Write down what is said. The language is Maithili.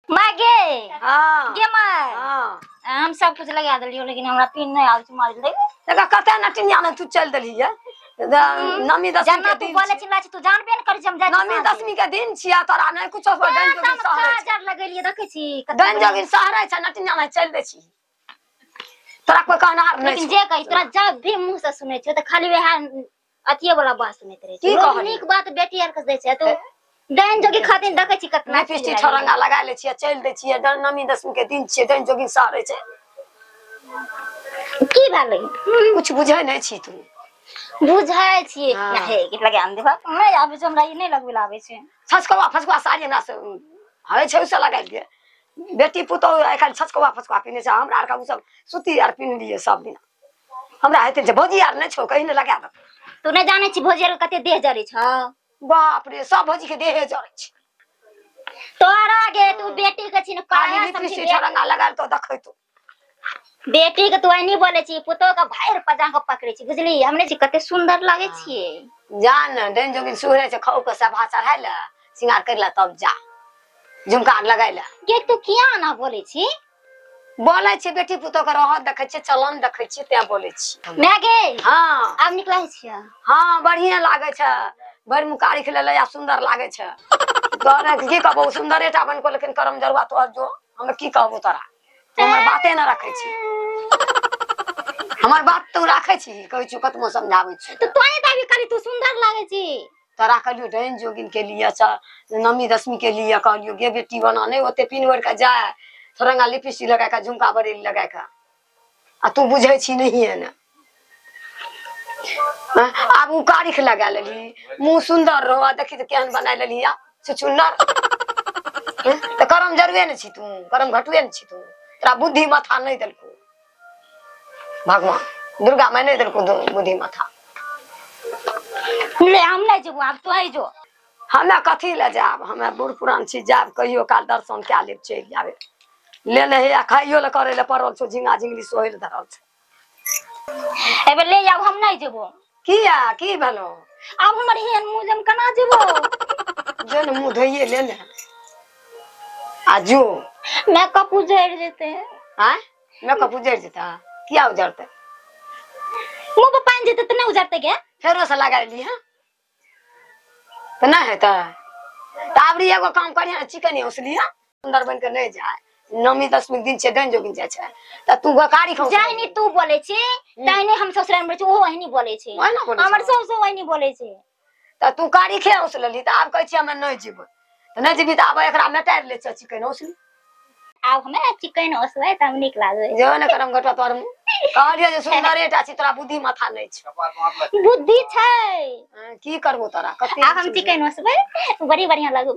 मागे हां गे माय हां हम सब कुछ लगा देलियो लेकिन हमरा पिन नहीं आबै छै मार दे तका कते नटिनिया ने तू चल देली है नमी दसमी के दिन बोले छिला तू जानबे न करै छी हम जाय नमी दसमी के दिन छिया तोरा नहीं कुछ हो डन जोगी सहरे हजार लगेलिए देखे छी डन जोगी सहरे छ नटिनिया में चल दे छी तोरा कोई कहनार नहीं लेकिन जे कहि तोरा जब भी मुंह से सुनै छ त खाली वह अथिये वाला बात सुनैत रहे छी लोग नीक बात बेटी आर के दै छै तो डन जोगी खातिर देखे छी कतना पिस्टी ठरंगा लगा ले छी चल दे छी नमी दसमी के दिन छी डन जोगी सहरे छ की भेलै कुछ बुझै नहीं छी तू बुझाय छी हे कि लगा हम देबा नहीं आबै छै हमरा ई नहीं लगबे आबै छै छचकवा फचकवा साड़ी हमरा से हवे छै से लगा दे बेटी पुतो आइ छचकवा फचकवा पिने छ हमरा आर का सब सूती आर पिन लिए सब दिन हमरा हेते जे भौजी आर नहीं छौ कहीं न लगा दे तू नहीं जाने छी भौजी आर कते देह जरै छ बाप रे सब भौजी के देह जरै छ तोरा गे तू बेटी के छी न काया पिस्टी ठरंगा लगा तो देखै तो बेटी के तू नहीं बोले छी पुतो का भाईर पजा के पकड़े छी बुझली हमने छी कते सुंदर लागे छी जान डन जोगी सुहरे से खाऊ के सभा चढ़ाय ले सिंगार करला तब जा झुमका लगाय ले के तू किया ना बोले छी बोले छी बेटी पुतो के रहत देखै छी चलन देखै छी ते बोले छी मैं गे हां अब निकलै छी हां बढ़िया लागे छ बड़ मुकारी खले या सुंदर लागे छ तोरा की कहबो सुंदरेटा बन को लेकिन करम जरुआ तो जो हम की कहबो तोरा हमर बाते न रखै छी हमर बात तू राखै छी कहै छी कतमो समझाबै छी तो तोय दाबी करी तू सुंदर लागे छी तोरा कहलियो डन जोगिन के लिए नमी दसमी के लिए कहलियो गे बेटी बना नहीं ओते पिन ओढ़ के जाए थोरंगा लिपस्टिक लगा के झुमका बरेली लगा के आ तू बुझै छी नहीं है ना अब उ कारिख लगा लेली मुंह सुंदर रहो देखी त केहन बना लेली या छुछुन्नर त करम जरुए न छी तू करम घटुए न छी तू तोरा बुद्धि माथा नहीं देलको भगवान दुर्गा मैं नहीं देलको बुद्धि माथा ले हम नहीं जेबो अब तो आई जो हमें कथी ले जाब हमें बूढ़ पुरान छी जाब कहियो काल दर्शन क्या लेब चल जाबे ले ले या खाइयो ले करे ले पड़ल छो झिंगा झिंगली सोहल धरल छ एबे ले जाब हम नहीं जेबो किया की भलो अब हमर हेन मुंह जम कना जेबो जो न मुंह धोइए ले ले आ जो मेकअप उजड़ जेते हैं मेकअप उजड़ जेता किया उजड़ते मुंह पे पानी जेते त नहीं उजड़ते के फेरो से लगा ली हां त ना है त ताबरी एगो काम करिया चिकन उसली सुंदर बन के नहीं जाए नमी दसमी दिन छे डन जोगिन जाय छे त तू गकारी खौ जाइनी तू बोले छी ताइने हम ससुराल में छी ओ वही बोले छी हमर ससुर वही बोले छी त तू कारी खे उसलली त आब कहै छी हम नहीं जेबो त नहीं जेबी त आब एकरा मेटार ले छ चिकन उसली आब हमें चिकन उसवे त हम निक लागे जो न करम घटवा तोर मु कहलियो जे सुंदरेटा छी तोरा बुद्धि माथा नहीं छ बुद्धि छै की करबो तोरा कते आब हम चिकन उसवे बड़ी बढ़िया लागो